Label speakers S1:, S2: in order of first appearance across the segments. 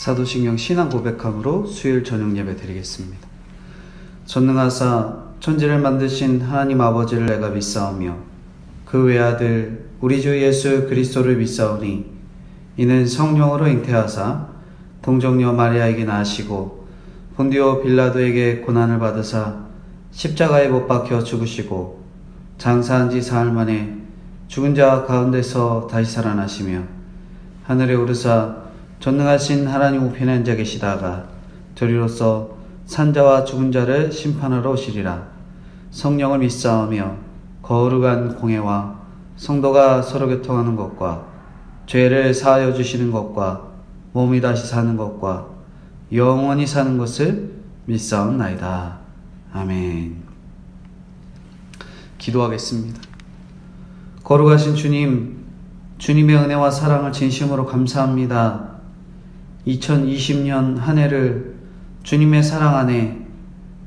S1: 사도신경 신앙 고백함으로 수요일 저녁 예배 드리겠습니다. 전능하사 천지를 만드신 하나님 아버지를 내가 믿사오며 그 외아들 우리 주 예수 그리스도를 믿사오니 이는 성령으로 잉태하사 동정녀 마리아에게 나시고 본디오 빌라도에게 고난을 받으사 십자가에 못 박혀 죽으시고 장사한 지 사흘 만에 죽은 자 가운데서 다시 살아나시며 하늘에 오르사 전능하신 하나님 우편에 앉아 계시다가 저리로서 산자와 죽은 자를 심판하러 오시리라. 성령을 믿사오며 거룩한 공회와 성도가 서로 교통하는 것과 죄를 사하여 주시는 것과 몸이 다시 사는 것과 영원히 사는 것을 믿사옵나이다. 아멘. 기도하겠습니다. 거룩하신 주님, 주님의 은혜와 사랑을 진심으로 감사합니다. 2020년 한 해를 주님의 사랑 안에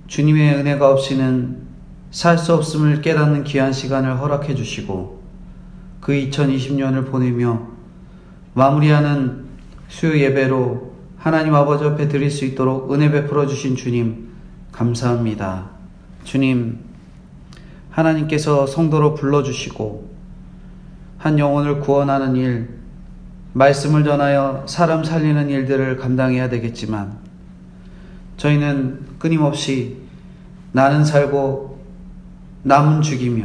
S1: 주님의 은혜가 없이는 살 수 없음을 깨닫는 귀한 시간을 허락해 주시고 그 2020년을 보내며 마무리하는 수요 예배로 하나님 아버지 앞에 드릴 수 있도록 은혜 베풀어 주신 주님 감사합니다. 주님, 하나님께서 성도로 불러주시고 한 영혼을 구원하는 일, 말씀을 전하여 사람 살리는 일들을 감당해야 되겠지만 저희는 끊임없이 나는 살고 남은 죽이며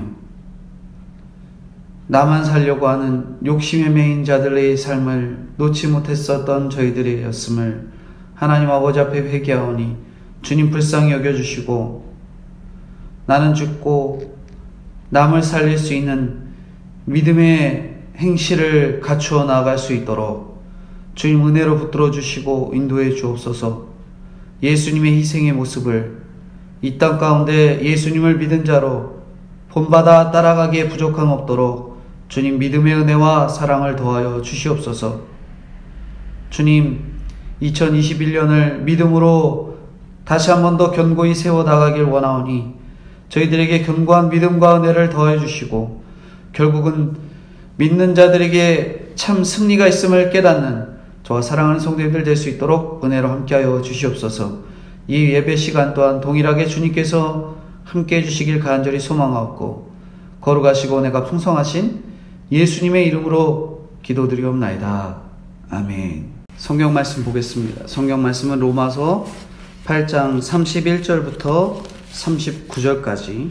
S1: 나만 살려고 하는 욕심에 매인 자들의 삶을 놓지 못했었던 저희들이었음을 하나님 아버지 앞에 회개하오니 주님 불쌍히 여겨주시고 나는 죽고 남을 살릴 수 있는 믿음의 행실을 갖추어 나아갈 수 있도록 주님 은혜로 붙들어 주시고 인도해 주옵소서. 예수님의 희생의 모습을 이 땅 가운데 예수님을 믿은 자로 본받아 따라가기에 부족함 없도록 주님 믿음의 은혜와 사랑을 더하여 주시옵소서. 주님, 2021년을 믿음으로 다시 한 번 더 견고히 세워나가길 원하오니 저희들에게 견고한 믿음과 은혜를 더해 주시고 결국은 믿는 자들에게 참 승리가 있음을 깨닫는 저와 사랑하는 성도님들 될 수 있도록 은혜로 함께하여 주시옵소서. 이 예배 시간 또한 동일하게 주님께서 함께해 주시길 간절히 소망하옵고 거룩하시고 은혜가 풍성하신 예수님의 이름으로 기도드리옵나이다. 아멘. 성경 말씀 보겠습니다. 성경 말씀은 로마서 8장 31절부터 39절까지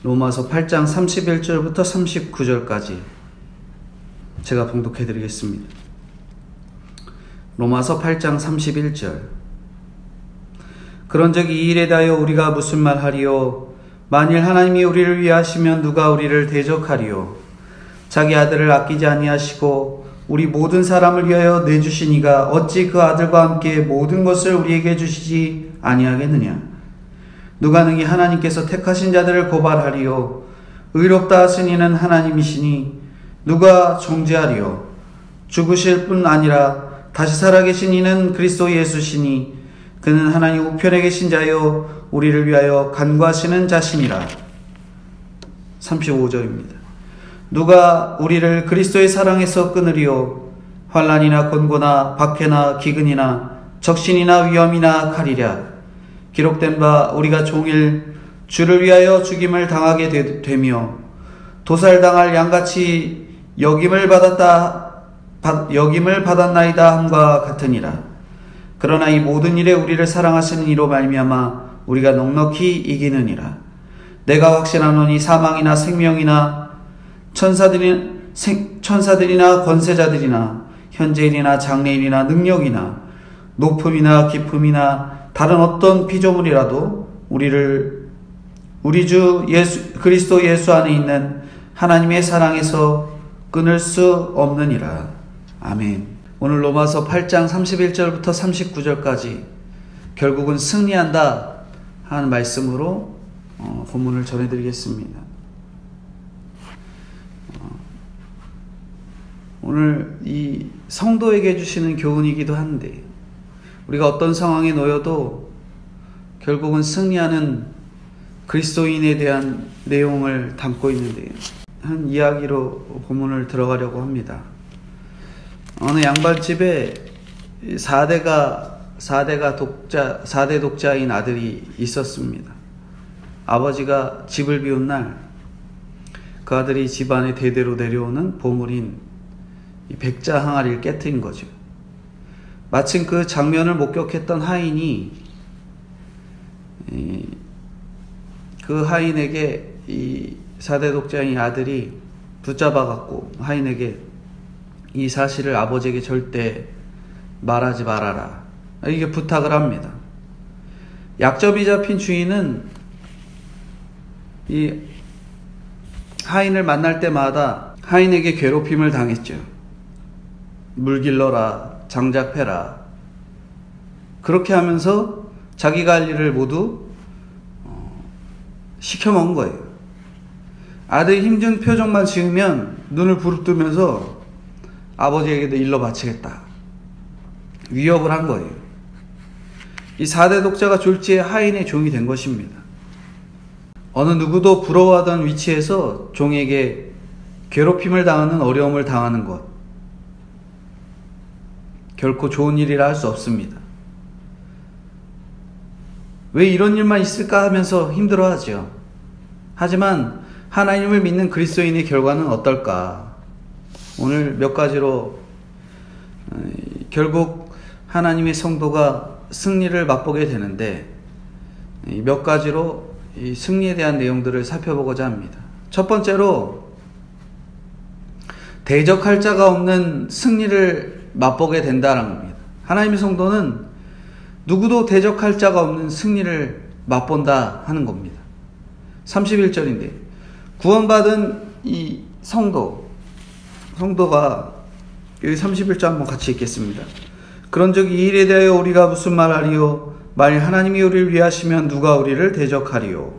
S1: 로마서 8장 31절부터 39절까지 제가 봉독해 드리겠습니다. 로마서 8장 31절. 그런즉 이 일에 대하여 우리가 무슨 말하리요? 만일 하나님이 우리를 위하시면 누가 우리를 대적하리요? 자기 아들을 아끼지 아니하시고 우리 모든 사람을 위하여 내주시니가 어찌 그 아들과 함께 모든 것을 우리에게 주시지 아니하겠느냐? 누가 능히 하나님께서 택하신 자들을 고발하리요? 의롭다 하시니는 하나님이시니 누가 정죄하리요? 죽으실 뿐 아니라 다시 살아계신 이는 그리스도 예수시니 그는 하나님 우편에 계신 자요 우리를 위하여 간구하시는 자시니라. 35절입니다. 누가 우리를 그리스도의 사랑에서 끊으리요? 환난이나 곤고나 박해나 기근이나 적신이나 위험이나 칼이랴. 기록된 바 우리가 종일 주를 위하여 죽임을 당하게 되며 도살당할 양같이 여김을 받았나이다 함과 같으니라. 그러나 이 모든 일에 우리를 사랑하시는 이로 말미암아 우리가 넉넉히 이기느니라. 내가 확신하노니 사망이나 생명이나 천사들이나 권세자들이나 현재일이나 장래일이나 능력이나 높음이나 깊음이나 다른 어떤 피조물이라도 우리 주 그리스도 예수 안에 있는 하나님의 사랑에서 끊을 수 없느니라. 아멘. 오늘 로마서 8장 31절부터 39절까지 결국은 승리한다 하는 말씀으로 본문을 전해드리겠습니다. 오늘 이 성도에게 주시는 교훈이기도 한데 우리가 어떤 상황에 놓여도 결국은 승리하는 그리스도인에 대한 내용을 담고 있는데요. 한 이야기로 본문을 들어가려고 합니다. 어느 양발집에 4대 독자인 아들이 있었습니다. 아버지가 집을 비운 날 그 아들이 집안에 대대로 내려오는 보물인 이 백자 항아리를 깨트린 거죠. 마침 그 장면을 목격했던 하인이 그 하인에게 이 4대 독자인 아들이 붙잡아 갖고 하인에게 이 사실을 아버지에게 절대 말하지 말아라, 이게 부탁을 합니다. 약점이 잡힌 주인은 이 하인을 만날 때마다 하인에게 괴롭힘을 당했죠. 물길러라, 장작패라. 그렇게 하면서 자기가 할 일을 모두 시켜먹은 거예요. 아들이 힘든 표정만 지으면 눈을 부릅뜨면서 아버지에게도 일러 바치겠다, 위협을 한 거예요. 이 4대 독자가 졸지에 하인의 종이 된 것입니다. 어느 누구도 부러워하던 위치에서 종에게 괴롭힘을 당하는 어려움을 당하는 것, 결코 좋은 일이라 할 수 없습니다. 왜 이런 일만 있을까 하면서 힘들어하죠. 하지만 하나님을 믿는 그리스도인의 결과는 어떨까? 오늘 몇 가지로 결국 하나님의 성도가 승리를 맛보게 되는데, 몇 가지로 이 승리에 대한 내용들을 살펴보고자 합니다. 첫 번째로, 대적할 자가 없는 승리를 맛보게 된다는 겁니다. 하나님의 성도는 누구도 대적할 자가 없는 승리를 맛본다 하는 겁니다. 31절인데 구원받은 이 성도가 여기 31절 한번 같이 읽겠습니다. 그런즉 이 일에 대하여 우리가 무슨 말하리요? 만일 하나님이 우리를 위하시면 누가 우리를 대적하리요?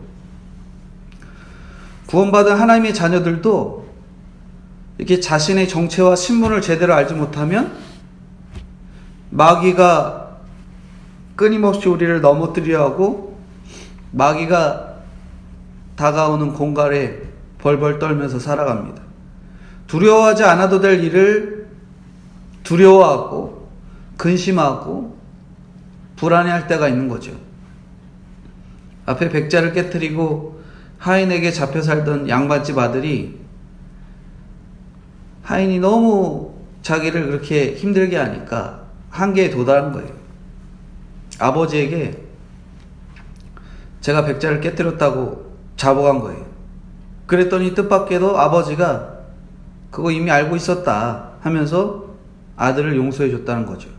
S1: 구원받은 하나님의 자녀들도 이렇게 자신의 정체와 신분을 제대로 알지 못하면 마귀가 끊임없이 우리를 넘어뜨리려 하고, 마귀가 다가오는 공갈에 벌벌 떨면서 살아갑니다. 두려워하지 않아도 될 일을 두려워하고 근심하고 불안해할 때가 있는 거죠. 앞에 백자를 깨트리고 하인에게 잡혀 살던 양반집 아들이, 하인이 너무 자기를 그렇게 힘들게 하니까 한계에 도달한 거예요. 아버지에게 제가 백자를 깨뜨렸다고 자복한 거예요. 그랬더니 뜻밖에도 아버지가 그거 이미 알고 있었다 하면서 아들을 용서해 줬다는 거죠.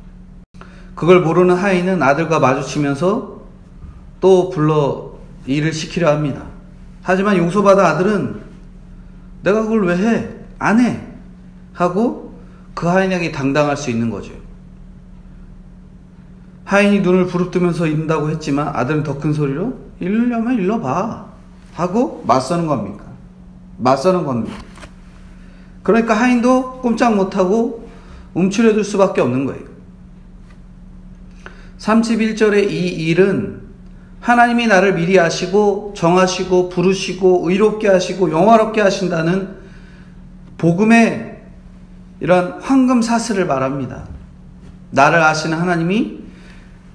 S1: 그걸 모르는 하인은 아들과 마주치면서 또 불러 일을 시키려 합니다. 하지만 용서받은 아들은 내가 그걸 왜 해? 안 해! 하고 그 하인에게 당당할 수 있는 거죠. 하인이 눈을 부릅뜨면서 이른다고 했지만 아들은 더 큰 소리로 이르려면 일러봐 하고 맞서는 겁니다. 그러니까 하인도 꼼짝 못하고 움츠려들 수밖에 없는 거예요. 31절의 이 일은 하나님이 나를 미리 아시고 정하시고 부르시고 의롭게 하시고 영화롭게 하신다는 복음의 이런 황금 사슬을 말합니다. 나를 아시는 하나님이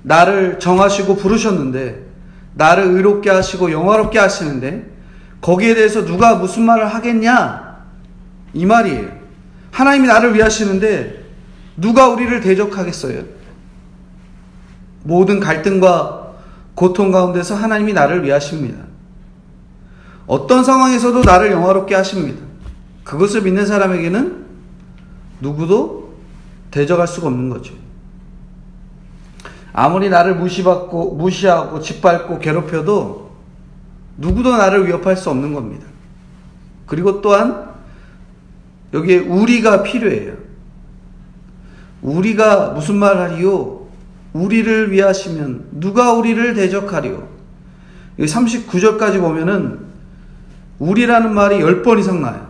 S1: 나를 정하시고 부르셨는데, 나를 의롭게 하시고 영화롭게 하시는데 거기에 대해서 누가 무슨 말을 하겠냐, 이 말이에요. 하나님이 나를 위하시는데 누가 우리를 대적하겠어요? 모든 갈등과 고통 가운데서 하나님이 나를 위하십니다. 어떤 상황에서도 나를 영화롭게 하십니다. 그것을 믿는 사람에게는 누구도 대적할 수가 없는 거죠. 아무리 나를 무시하고 짓밟고 괴롭혀도 누구도 나를 위협할 수 없는 겁니다. 그리고 또한 여기에 우리가 필요해요. 우리가 무슨 말 하리요? 우리를 위하시면 누가 우리를 대적하리요? 39절까지 보면은 우리라는 말이 10번 이상 나요.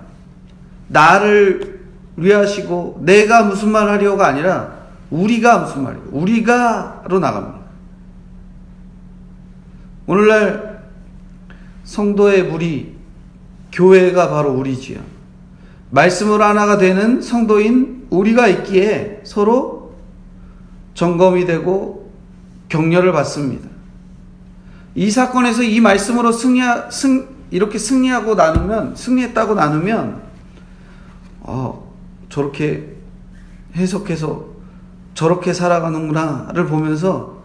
S1: 나를 위하시고 내가 무슨 말 하리요가 아니라 우리가 무슨 말이에요? 우리가로 나갑니다. 오늘날 성도의 무리, 교회가 바로 우리지요. 말씀으로 하나가 되는 성도인 우리가 있기에 서로 점검이 되고 격려를 받습니다. 이 사건에서 이 말씀으로 이렇게 승리했다고 나누면, 저렇게 해석해서 저렇게 살아가는구나를 보면서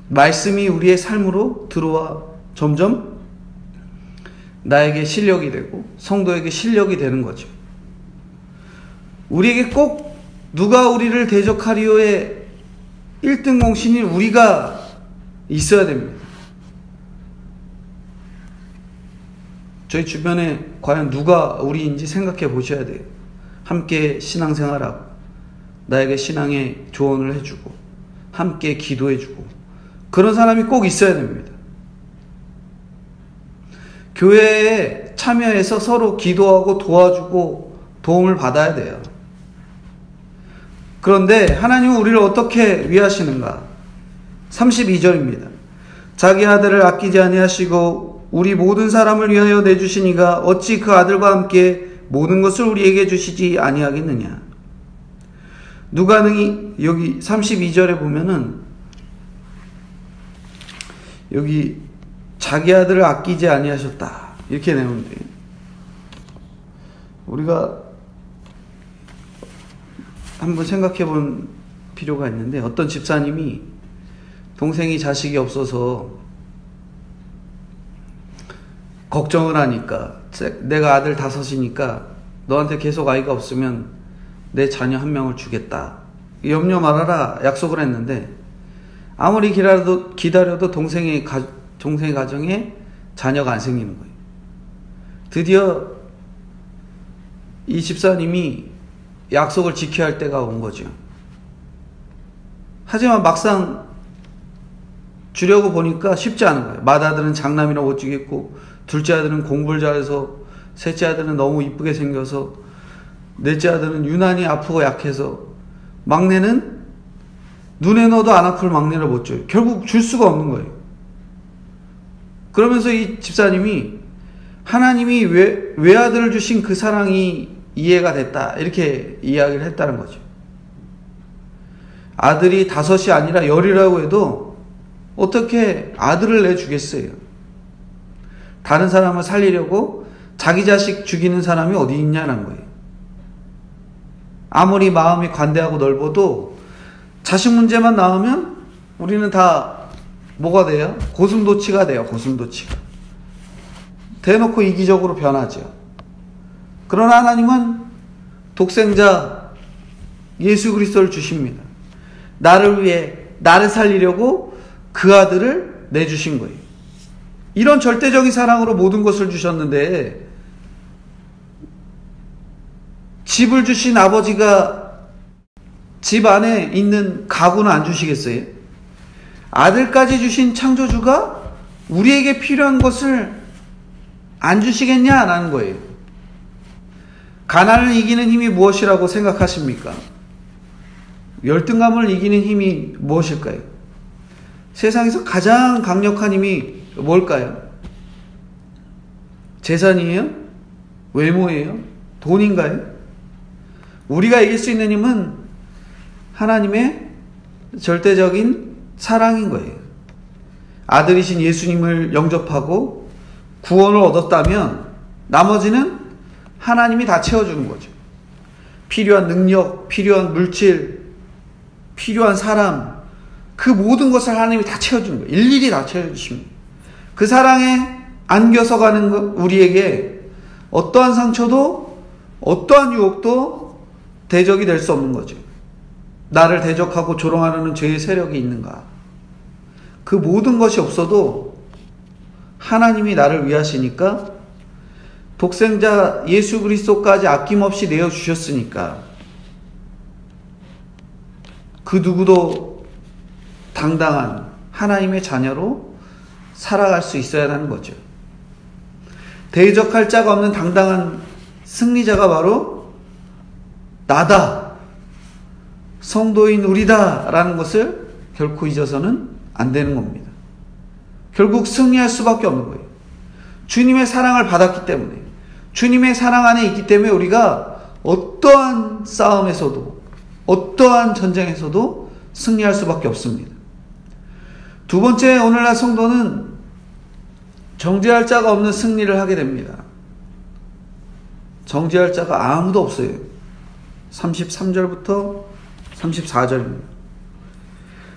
S1: 말씀이 우리의 삶으로 들어와 점점 나에게 실력이 되고 성도에게 실력이 되는 거죠. 우리에게 꼭 누가 우리를 대적하리오의 1등 공신인 우리가 있어야 됩니다. 저희 주변에 과연 누가 우리인지 생각해 보셔야 돼요. 함께 신앙생활하고 나에게 신앙의 조언을 해주고 함께 기도해주고 그런 사람이 꼭 있어야 됩니다. 교회에 참여해서 서로 기도하고 도와주고 도움을 받아야 돼요. 그런데 하나님은 우리를 어떻게 위하시는가? 32절입니다. 자기 아들을 아끼지 아니하시고 우리 모든 사람을 위하여 내주시니가 어찌 그 아들과 함께 모든 것을 우리에게 주시지 아니하겠느냐? 누가 능히, 여기 32절에 보면은 여기 자기 아들을 아끼지 아니하셨다 이렇게 내는데, 우리가 한번 생각해 본 필요가 있는데, 어떤 집사님이 동생이 자식이 없어서 걱정을 하니까, 내가 아들 5이니까 너한테 계속 아이가 없으면 내 자녀 1명을 주겠다, 염려 말아라 약속을 했는데, 아무리 기다려도 동생의 가정에 자녀가 안 생기는 거예요. 드디어 이 집사님이 약속을 지켜야 할 때가 온 거죠. 하지만 막상 주려고 보니까 쉽지 않은 거예요. 맏아들은 장남이라 못 주겠고, 둘째 아들은 공부를 잘해서, 셋째 아들은 너무 이쁘게 생겨서, 넷째 아들은 유난히 아프고 약해서, 막내는 눈에 넣어도 안 아플 막내를 못 줘요. 결국 줄 수가 없는 거예요. 그러면서 이 집사님이 하나님이 외아들을 주신 그 사랑이 이해가 됐다 이렇게 이야기를 했다는 거죠. 아들이 5이 아니라 10이라고 해도 어떻게 아들을 내주겠어요? 다른 사람을 살리려고 자기 자식 죽이는 사람이 어디 있냐는 거예요. 아무리 마음이 관대하고 넓어도 자식 문제만 나오면 우리는 다 뭐가 돼요? 고슴도치가 돼요. 고슴도치가. 대놓고 이기적으로 변하죠. 그러나 하나님은 독생자 예수 그리스도를 주십니다. 나를 위해, 나를 살리려고 그 아들을 내주신 거예요. 이런 절대적인 사랑으로 모든 것을 주셨는데, 집을 주신 아버지가 집 안에 있는 가구는 안 주시겠어요? 아들까지 주신 창조주가 우리에게 필요한 것을 안 주시겠냐라는 거예요. 가난을 이기는 힘이 무엇이라고 생각하십니까? 열등감을 이기는 힘이 무엇일까요? 세상에서 가장 강력한 힘이 뭘까요? 재산이에요? 외모예요? 돈인가요? 우리가 이길 수 있는 힘은 하나님의 절대적인 사랑인 거예요. 아들이신 예수님을 영접하고 구원을 얻었다면 나머지는 하나님이 다 채워주는 거죠. 필요한 능력, 필요한 물질, 필요한 사람, 그 모든 것을 하나님이 다 채워주는 거예요. 일일이 다 채워주십니다. 그 사랑에 안겨서 가는 것, 우리에게 어떠한 상처도 어떠한 유혹도 대적이 될 수 없는 거죠. 나를 대적하고 조롱하려는 죄의 세력이 있는가? 그 모든 것이 없어도 하나님이 나를 위하시니까, 독생자 예수 그리스도까지 아낌없이 내어주셨으니까 그 누구도 당당한 하나님의 자녀로 살아갈 수 있어야 하는 거죠. 대적할 자가 없는 당당한 승리자가 바로 나다, 성도인 우리다 라는 것을 결코 잊어서는 안 되는 겁니다. 결국 승리할 수밖에 없는 거예요. 주님의 사랑을 받았기 때문에, 주님의 사랑 안에 있기 때문에 우리가 어떠한 싸움에서도, 어떠한 전쟁에서도 승리할 수밖에 없습니다. 두 번째, 오늘날 성도는 정죄할 자가 없는 승리를 하게 됩니다. 정죄할 자가 아무도 없어요. 33절부터 34절입니다.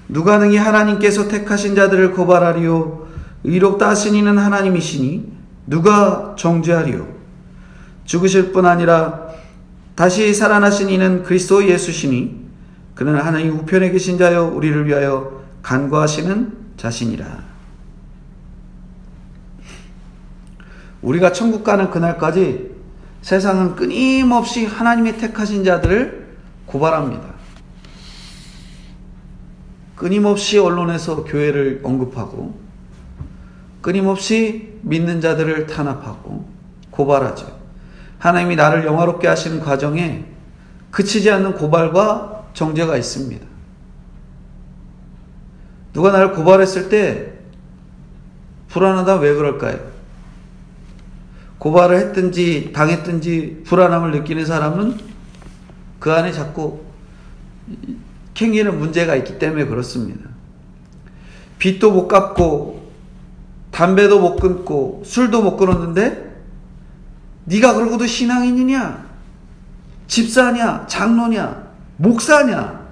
S1: 누가 능히 하나님께서 택하신 자들을 고발하리요? 의롭다 하신 이는 하나님이시니 누가 정죄하리요? 죽으실 뿐 아니라 다시 살아나신 이는 그리스도 예수시니 그는 하나님 우편에 계신 자여 우리를 위하여 간구하시는 자신이라. 우리가 천국 가는 그날까지 세상은 끊임없이 하나님의 택하신 자들을 고발합니다. 끊임없이 언론에서 교회를 언급하고 끊임없이 믿는 자들을 탄압하고 고발하죠. 하나님이 나를 영화롭게 하시는 과정에 그치지 않는 고발과 정죄가 있습니다. 누가 나를 고발했을 때 불안하다 왜 그럴까요? 고발을 했든지 당했든지 불안함을 느끼는 사람은 그 안에 자꾸 캥기는 문제가 있기 때문에 그렇습니다. 빚도 못 갚고 담배도 못 끊고 술도 못 끊었는데 네가 그러고도 신앙인이냐? 집사냐? 장로냐? 목사냐?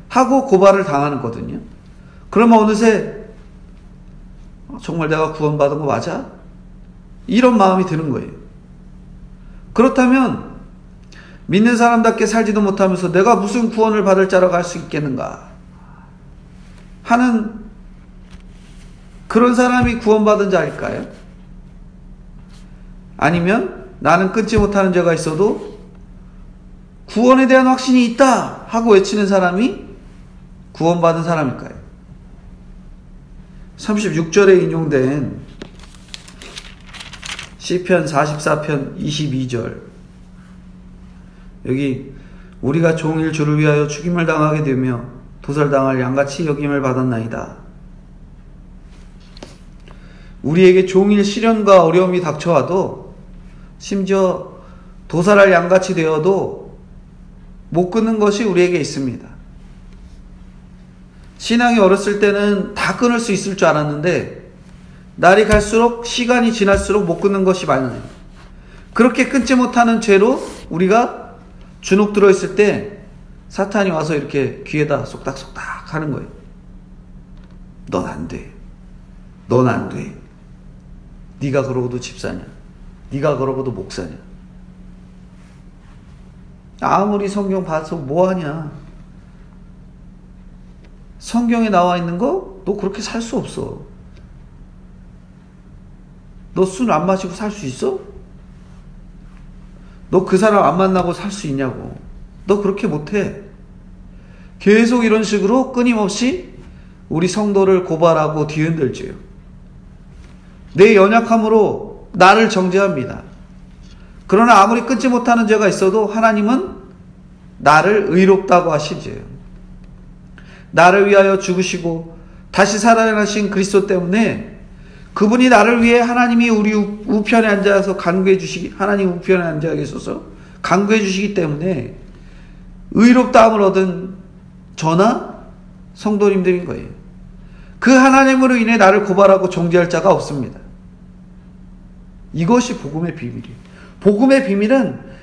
S1: 하고 고발을 당하는 거거든요. 그러면 어느새 정말 내가 구원받은 거 맞아? 이런 마음이 드는 거예요. 그렇다면 믿는 사람답게 살지도 못하면서 내가 무슨 구원을 받을 자라고 할 수 있겠는가 하는 그런 사람이 구원받은 자일까요? 아니면 나는 끊지 못하는 죄가 있어도 구원에 대한 확신이 있다 하고 외치는 사람이 구원받은 사람일까요? 36절에 인용된 시편 44편 22절, 여기 우리가 종일 주를 위하여 죽임을 당하게 되며 도살당할 양같이 여김을 받았나이다. 우리에게 종일 시련과 어려움이 닥쳐와도 심지어 도살할 양같이 되어도 못 끊는 것이 우리에게 있습니다. 신앙이 어렸을 때는 다 끊을 수 있을 줄 알았는데 날이 갈수록 시간이 지날수록 못 끊는 것이 많아요. 그렇게 끊지 못하는 죄로 우리가 주눅 들어있을 때 사탄이 와서 이렇게 귀에다 속닥속닥 하는 거예요. 넌 안 돼. 넌 안 돼. 네가 그러고도 집사냐? 네가 그러고도 목사냐? 아무리 성경 봐서 뭐하냐? 성경에 나와 있는 거 너 그렇게 살 수 없어. 너 술 안 마시고 살 수 있어? 너 그 사람 안 만나고 살 수 있냐고. 너 그렇게 못해. 계속 이런 식으로 끊임없이 우리 성도를 고발하고 뒤흔들지요. 내 연약함으로 나를 정죄합니다. 그러나 아무리 끊지 못하는 죄가 있어도 하나님은 나를 의롭다고 하시지요. 나를 위하여 죽으시고 다시 살아나신 그리스도 때문에 그분이 나를 위해 하나님이 우리 우편에 앉아서 간구해 주시기, 하나님 우편에 앉아 계셔서 간구해 주시기 때문에 의롭다함을 얻은 저나 성도님들인 거예요. 그 하나님으로 인해 나를 고발하고 정죄할 자가 없습니다. 이것이 복음의 비밀이에요. 복음의 비밀은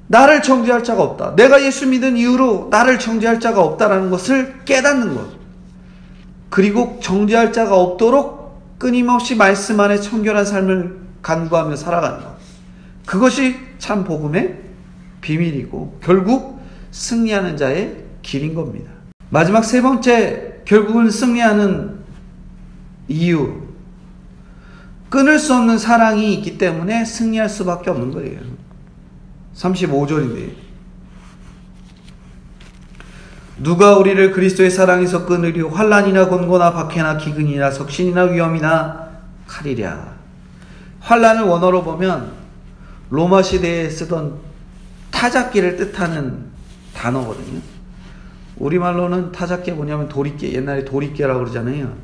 S1: 나를 정죄할 자가 없다. 내가 예수 믿은 이후로 나를 정죄할 자가 없다라는 것을 깨닫는 것. 그리고 정죄할 자가 없도록 끊임없이 말씀 안에 청결한 삶을 간구하며 살아가는 것. 그것이 참 복음의 비밀이고 결국 승리하는 자의 길인 겁니다. 마지막 세 번째, 결국은 승리하는 이유. 끊을 수 없는 사랑이 있기 때문에 승리할 수밖에 없는 거예요. 35절인데 누가 우리를 그리스도의 사랑에서 끊으리요? 환난이나 곤고나 박해나 기근이나 석신이나 위험이나 칼이랴. 환난을 원어로 보면 로마 시대에 쓰던 타작기를 뜻하는 단어거든요. 우리말로는 타작기 뭐냐면 도리깨, 옛날에 도리깨라고 그러잖아요.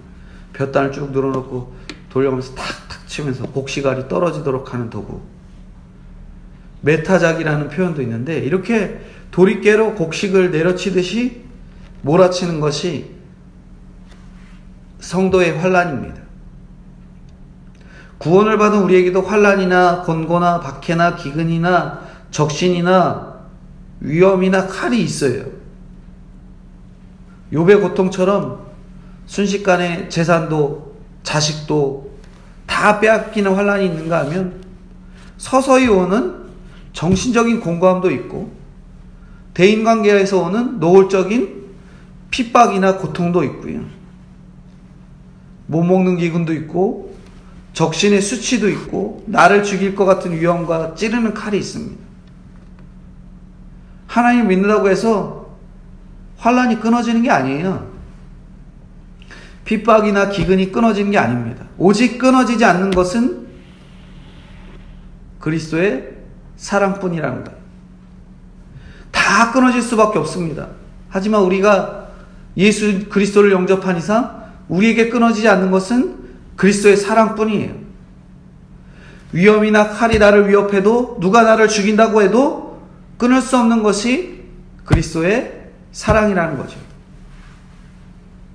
S1: 볕단을 쭉 늘어놓고 돌려가면서 탁탁 치면서 복시갈이 떨어지도록 하는 도구. 메타작이라는 표현도 있는데, 이렇게 도리깨로 곡식을 내려치듯이 몰아치는 것이 성도의 환난입니다. 구원을 받은 우리에게도 환난이나 권고나 박해나 기근이나 적신이나 위험이나 칼이 있어요. 욥의 고통처럼 순식간에 재산도 자식도 다 빼앗기는 환난이 있는가 하면 서서히 오는 정신적인 공고함도 있고 대인관계에서 오는 노골적인 핍박이나 고통도 있고요. 못 먹는 기근도 있고 적신의 수치도 있고 나를 죽일 것 같은 위험과 찌르는 칼이 있습니다. 하나님 믿는다고 해서 환난이 끊어지는 게 아니에요. 핍박이나 기근이 끊어지는 게 아닙니다. 오직 끊어지지 않는 것은 그리스도의 사랑뿐이라는 거예요. 다 끊어질 수밖에 없습니다. 하지만 우리가 예수 그리스도를 영접한 이상 우리에게 끊어지지 않는 것은 그리스도의 사랑뿐이에요. 위험이나 칼이 나를 위협해도 누가 나를 죽인다고 해도 끊을 수 없는 것이 그리스도의 사랑이라는 거죠.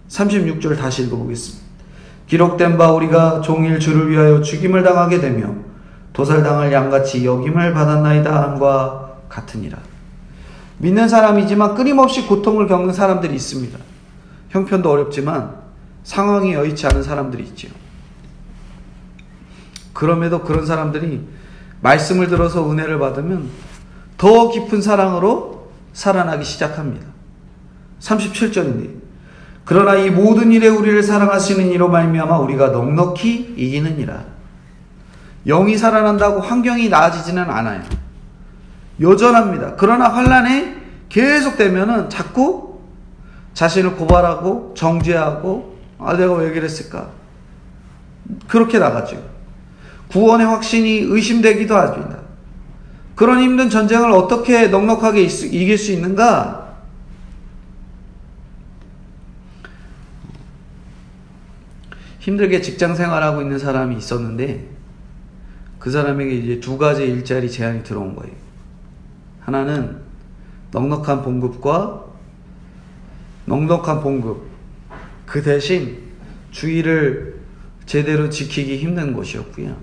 S1: 36절 다시 읽어보겠습니다. 기록된 바 우리가 종일 주를 위하여 죽임을 당하게 되며 도살당할 양같이 여김을 받았나이다 함과 같으니라. 믿는 사람이지만 끊임없이 고통을 겪는 사람들이 있습니다. 형편도 어렵지만 상황이 여의치 않은 사람들이 있죠. 그럼에도 그런 사람들이 말씀을 들어서 은혜를 받으면 더 깊은 사랑으로 살아나기 시작합니다. 37절인데 그러나 이 모든 일에 우리를 사랑하시는 이로 말미암아 우리가 넉넉히 이기느니라. 영이 살아난다고 환경이 나아지지는 않아요. 여전합니다. 그러나 환난에 계속되면은 자꾸 자신을 고발하고 정죄하고 내가 왜 그랬을까? 그렇게 나가죠. 구원의 확신이 의심되기도 합니다. 그런 힘든 전쟁을 어떻게 넉넉하게 이길 수 있는가? 힘들게 직장 생활하고 있는 사람이 있었는데 그 사람에게 이제 두 가지 일자리 제안이 들어온 거예요. 하나는 넉넉한 봉급과 넉넉한 봉급, 그 대신 주의를 제대로 지키기 힘든 곳이었고요.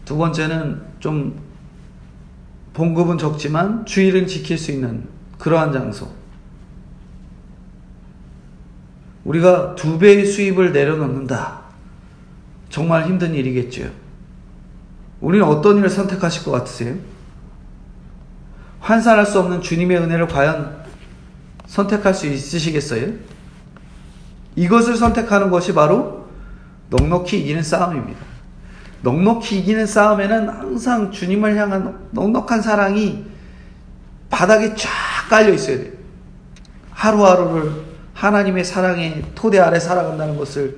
S1: 두 번째는 좀 봉급은 적지만 주의를 지킬 수 있는 그러한 장소. 우리가 2배의 수입을 내려놓는다. 정말 힘든 일이겠죠. 우리는 어떤 일을 선택하실 것 같으세요? 환산할 수 없는 주님의 은혜를 과연 선택할 수 있으시겠어요? 이것을 선택하는 것이 바로 넉넉히 이기는 싸움입니다. 넉넉히 이기는 싸움에는 항상 주님을 향한 넉넉한 사랑이 바닥에 쫙 깔려 있어야 돼요. 하루하루를 하나님의 사랑의 토대 아래 살아간다는 것을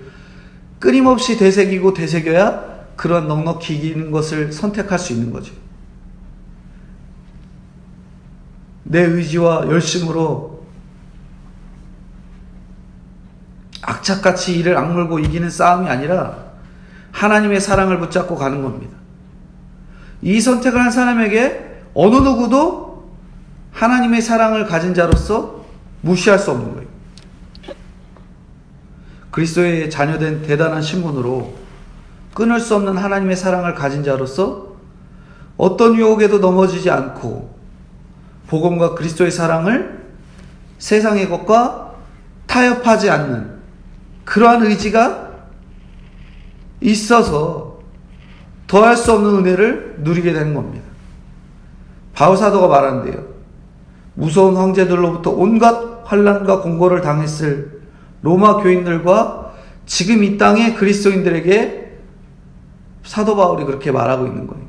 S1: 끊임없이 되새기고 되새겨야 그런 넉넉히 이기는 것을 선택할 수 있는 거죠. 내 의지와 열심으로 악착같이 이를 악물고 이기는 싸움이 아니라 하나님의 사랑을 붙잡고 가는 겁니다. 이 선택을 한 사람에게 어느 누구도 하나님의 사랑을 가진 자로서 무시할 수 없는 거예요. 그리스도의 자녀된 대단한 신분으로 끊을 수 없는 하나님의 사랑을 가진 자로서 어떤 유혹에도 넘어지지 않고 복음과 그리스도의 사랑을 세상의 것과 타협하지 않는 그러한 의지가 있어서 더할 수 없는 은혜를 누리게 되는 겁니다. 바울사도가 말하는데요. 무서운 황제들로부터 온갖 환난과 공고를 당했을 로마 교인들과 지금 이 땅의 그리스도인들에게 사도 바울이 그렇게 말하고 있는 거예요.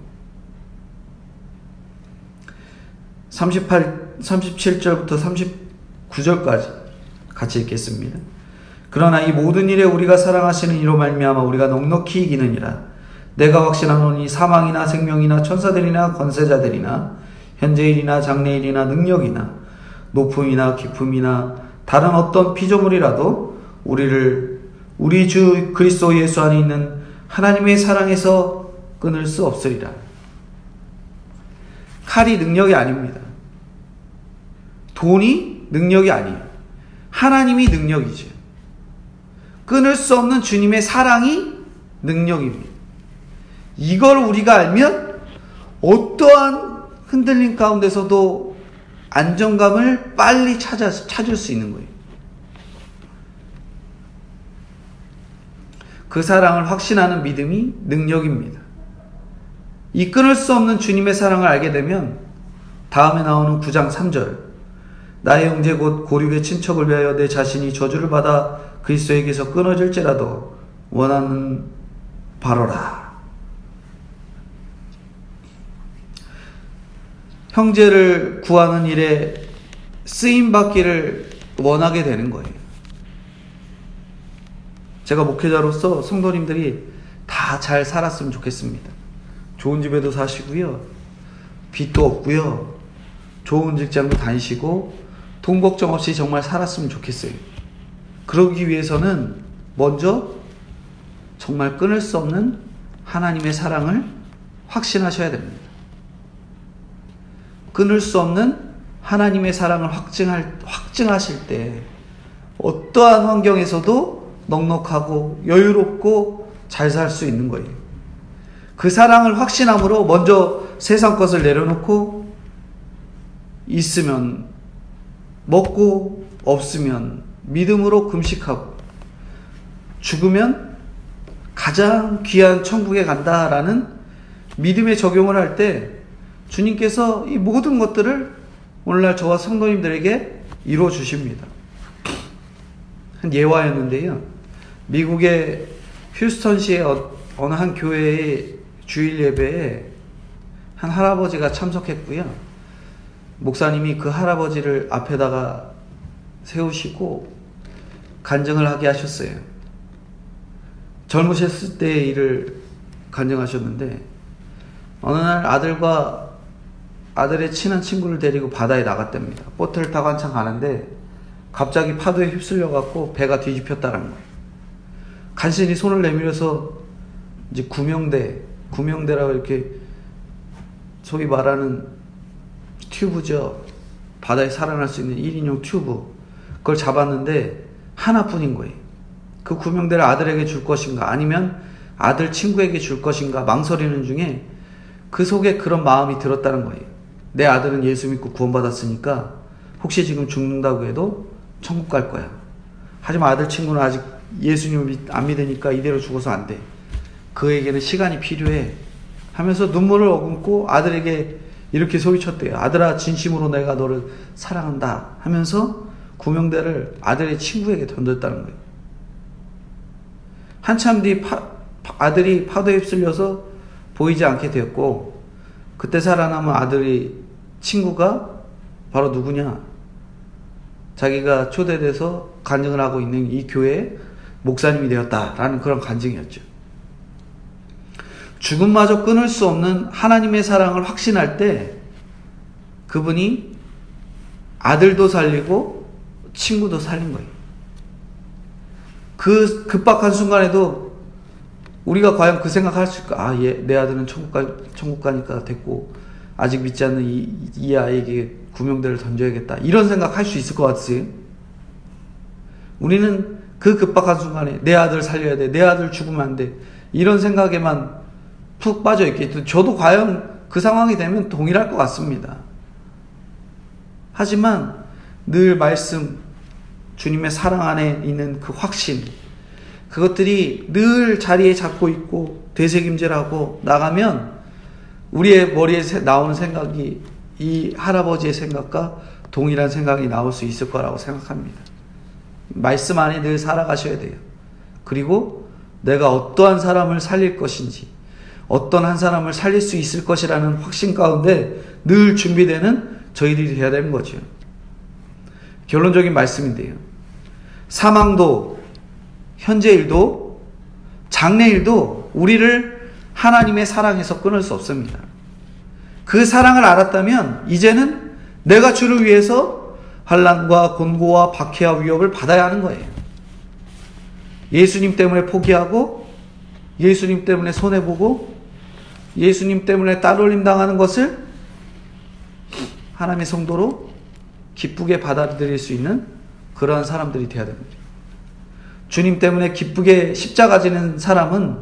S1: 37절부터 39절까지 같이 읽겠습니다. 그러나 이 모든 일에 우리가 사랑하시는 이로 말미암아 우리가 넉넉히 이기느니라. 내가 확신하노니 사망이나 생명이나 천사들이나 권세자들이나 현재일이나 장래일이나 능력이나 높음이나 깊음이나 다른 어떤 피조물이라도 우리를 우리 주 그리스도 예수 안에 있는 하나님의 사랑에서 끊을 수 없으리라. 칼이 능력이 아닙니다. 돈이 능력이 아니에요. 하나님이 능력이죠. 끊을 수 없는 주님의 사랑이 능력입니다. 이걸 우리가 알면 어떠한 흔들림 가운데서도 안정감을 빨리 찾을 수 있는 거예요. 그 사랑을 확신하는 믿음이 능력입니다. 이 끊을 수 없는 주님의 사랑을 알게 되면 다음에 나오는 9장 3절, 나의 형제 곧 고륙의 친척을 위하여 내 자신이 저주를 받아 그리스도에게서 끊어질지라도 원하는 바로라. 형제를 구하는 일에 쓰임받기를 원하게 되는 거예요. 제가 목회자로서 성도님들이 다 잘 살았으면 좋겠습니다. 좋은 집에도 사시고요, 빚도 없고요, 좋은 직장도 다니시고 돈 걱정 없이 정말 살았으면 좋겠어요. 그러기 위해서는 먼저 정말 끊을 수 없는 하나님의 사랑을 확신하셔야 됩니다. 끊을 수 없는 하나님의 사랑을 확증하실 때 어떠한 환경에서도 넉넉하고 여유롭고 잘 살 수 있는 거예요. 그 사랑을 확신함으로 먼저 세상 것을 내려놓고, 있으면 먹고 없으면 믿음으로 금식하고, 죽으면 가장 귀한 천국에 간다라는 믿음의 적용을 할 때 주님께서 이 모든 것들을 오늘날 저와 성도님들에게 이루어 주십니다. 한 예화였는데요, 미국의 휴스턴시의 어느 한 교회의 주일 예배에 한 할아버지가 참석했고요, 목사님이 그 할아버지를 앞에다가 세우시고 간증을 하게 하셨어요. 젊으셨을 때의 일을 간증하셨는데, 어느 날 아들의 친한 친구를 데리고 바다에 나갔답니다. 보트를 타고 한참 가는데 갑자기 파도에 휩쓸려 갖고 배가 뒤집혔다는 거예요. 간신히 손을 내밀어서 이제 구명대라고 이렇게 소위 말하는 튜브죠. 바다에 살아날 수 있는 1인용 튜브. 그걸 잡았는데 하나뿐인 거예요. 그 구명대를 아들에게 줄 것인가, 아니면 아들 친구에게 줄 것인가 망설이는 중에 그 속에 그런 마음이 들었다는 거예요. 내 아들은 예수 믿고 구원받았으니까 혹시 지금 죽는다고 해도 천국 갈 거야. 하지만 아들 친구는 아직 예수님을 안 믿으니까 이대로 죽어서 안 돼. 그에게는 시간이 필요해. 하면서 눈물을 머금고 아들에게 이렇게 소리쳤대요. 아들아, 진심으로 내가 너를 사랑한다 하면서 구명대를 아들의 친구에게 던졌다는 거예요. 한참 뒤 아들이 파도에 휩쓸려서 보이지 않게 되었고, 그때 살아남은 아들이 친구가 바로 누구냐? 자기가 초대돼서 간증을 하고 있는 이 교회의 목사님이 되었다라는 그런 간증이었죠. 죽음마저 끊을 수 없는 하나님의 사랑을 확신할 때 그분이 아들도 살리고 친구도 살린 거예요. 그 급박한 순간에도 우리가 과연 그 생각할 수 있을까? 내 아들은 천국 가니까 됐고, 아직 믿지 않는 이 아이에게 구명대를 던져야겠다, 이런 생각 할 수 있을 것 같으세요? 우리는 그 급박한 순간에 내 아들 살려야 돼, 내 아들 죽으면 안 돼, 이런 생각에만 푹 빠져 있겠죠. 저도 과연 그 상황이 되면 동일할 것 같습니다. 하지만 늘 말씀, 주님의 사랑 안에 있는 그 확신, 그것들이 늘 자리에 잡고 있고 되새김질하고 나가면 우리의 머리에 나오는 생각이 이 할아버지의 생각과 동일한 생각이 나올 수 있을 거라고 생각합니다. 말씀 안에 늘 살아가셔야 돼요. 그리고 내가 어떠한 사람을 살릴 것인지, 어떤 한 사람을 살릴 수 있을 것이라는 확신 가운데 늘 준비되는 저희들이 되어야 되는 거죠. 결론적인 말씀인데요, 사망도, 현재 일도, 장래 일도 우리를 하나님의 사랑에서 끊을 수 없습니다. 그 사랑을 알았다면 이제는 내가 주를 위해서 환난과 곤고와 박해와 위협을 받아야 하는 거예요. 예수님 때문에 포기하고, 예수님 때문에 손해보고, 예수님 때문에 따돌림 당하는 것을 하나님의 성도로 기쁘게 받아들일 수 있는 그러한 사람들이 되어야 됩니다. 주님 때문에 기쁘게 십자가 지는 사람은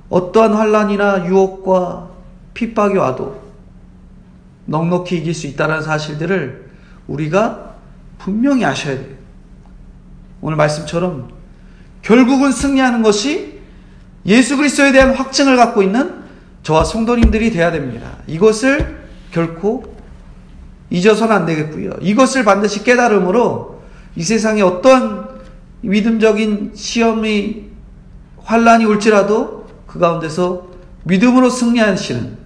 S1: 어떠한 환난이나 유혹과 핍박이 와도 넉넉히 이길 수 있다는 사실들을 우리가 분명히 아셔야 돼요. 오늘 말씀처럼 결국은 승리하는 것이 예수 그리스도에 대한 확증을 갖고 있는 저와 성도님들이 되어야 됩니다. 이것을 결코 잊어서는 안 되겠고요. 이것을 반드시 깨달음으로 이 세상에 어떤 믿음적인 시험이 환난이 올지라도 그 가운데서 믿음으로 승리하시는,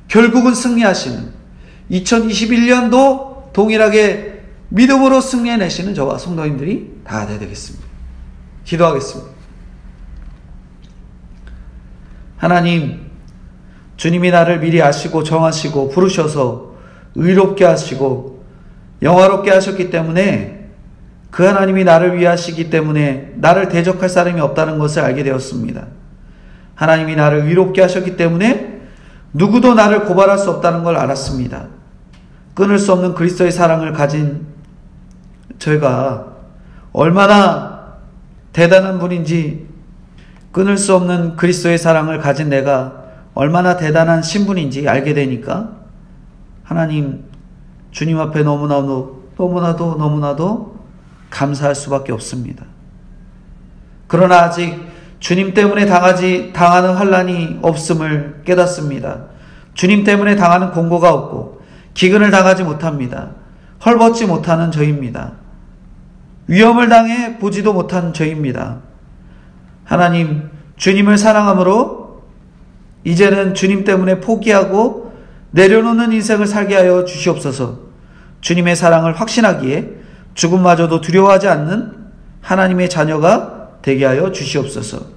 S1: 결국은 승리하시는 2021년도 동일하게 믿음으로 승리해내시는 저와 성도님들이 다 되어야 되겠습니다. 기도하겠습니다. 하나님, 주님이 나를 미리 아시고 정하시고 부르셔서 의롭게 하시고 영화롭게 하셨기 때문에 그 하나님이 나를 위하시기 때문에 나를 대적할 사람이 없다는 것을 알게 되었습니다. 하나님이 나를 의롭게 하셨기 때문에 누구도 나를 고발할 수 없다는 걸 알았습니다. 끊을 수 없는 그리스도의 사랑을 가진 저희가 얼마나 대단한 분인지, 끊을 수 없는 그리스도의 사랑을 가진 내가 얼마나 대단한 신분인지 알게 되니까 하나님, 주님 앞에 너무나도 감사할 수밖에 없습니다. 그러나 아직 주님 때문에 당하는 환난이 없음을 깨닫습니다. 주님 때문에 당하는 공고가 없고 기근을 당하지 못합니다. 헐벗지 못하는 저입니다. 위험을 당해 보지도 못한 저입니다. 하나님, 주님을 사랑함으로 이제는 주님 때문에 포기하고 내려놓는 인생을 살게 하여 주시옵소서. 주님의 사랑을 확신하기에 죽음마저도 두려워하지 않는 하나님의 자녀가 되게 하여 주시옵소서.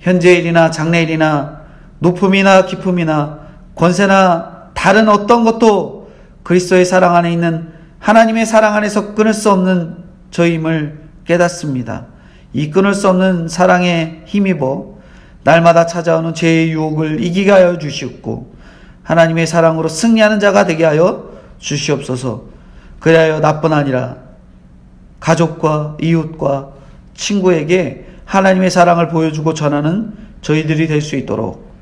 S1: 현재의 일이나 장래의 일이나 높음이나 기쁨이나 권세나 다른 어떤 것도 그리스도의 사랑 안에 있는 하나님의 사랑 안에서 끊을 수 없는 저임을 깨닫습니다. 이 끊을 수 없는 사랑에 힘입어 날마다 찾아오는 죄의 유혹을 이기게 하여 주시옵고 하나님의 사랑으로 승리하는 자가 되게 하여 주시옵소서. 그리하여 나뿐 아니라 가족과 이웃과 친구에게 하나님의 사랑을 보여주고 전하는 저희들이 될 수 있도록,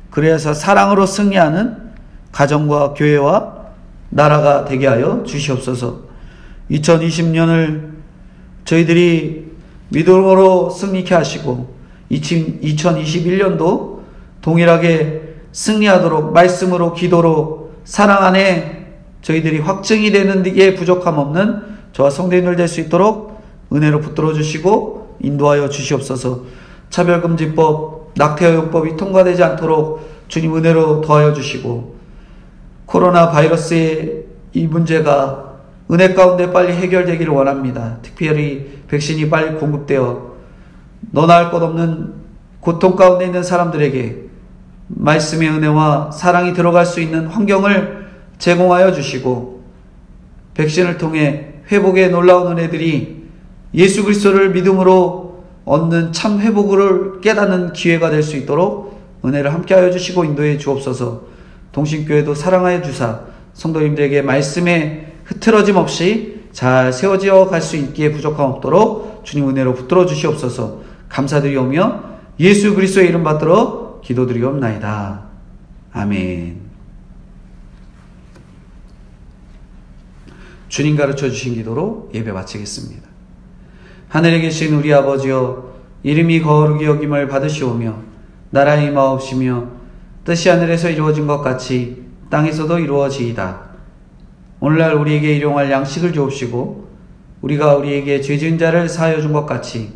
S1: 그래서 사랑으로 승리하는 가정과 교회와 나라가 되게 하여 주시옵소서. 2020년을 저희들이 믿음으로 승리케 하시고 2021년도 동일하게 승리하도록 말씀으로, 기도로, 사랑 안에 저희들이 확증이 되는 게 부족함 없는 저와 성도님들 될 수 있도록 은혜로 붙들어 주시고 인도하여 주시옵소서. 차별금지법, 낙태허용법이 통과되지 않도록 주님 은혜로 더하여 주시고, 코로나 바이러스의 이 문제가 은혜 가운데 빨리 해결되기를 원합니다. 특별히 백신이 빨리 공급되어 너나 할 것 없는 고통 가운데 있는 사람들에게 말씀의 은혜와 사랑이 들어갈 수 있는 환경을 제공하여 주시고, 백신을 통해 회복의 놀라운 은혜들이 예수 그리스도를 믿음으로 얻는 참 회복을 깨닫는 기회가 될 수 있도록 은혜를 함께하여 주시고 인도해 주옵소서. 동신교회도 사랑하여 주사 성도님들에게 말씀에 흐트러짐 없이 잘 세워지어 갈 수 있기에 부족함 없도록 주님 은혜로 붙들어 주시옵소서. 감사드리오며 예수 그리스도의 이름 받들어 기도드리옵나이다. 아멘. 주님 가르쳐 주신 기도로 예배 마치겠습니다. 하늘에 계신 우리 아버지여, 이름이 거룩히 여김을 받으시오며 나라의 임하옵시며 뜻이 하늘에서 이루어진 것 같이 땅에서도 이루어지이다. 오늘날 우리에게 일용할 양식을 주옵시고 우리가 우리에게 죄 지은 자를 사하여 준 것 같이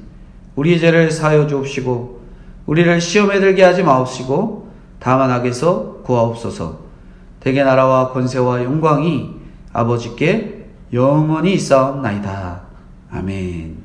S1: 우리의 죄를 사하여 주옵시고 우리를 시험에 들게 하지 마옵시고 다만 악에서 구하옵소서. 대개 나라와 권세와 영광이 아버지께 영원히 있사옵나이다. 아멘.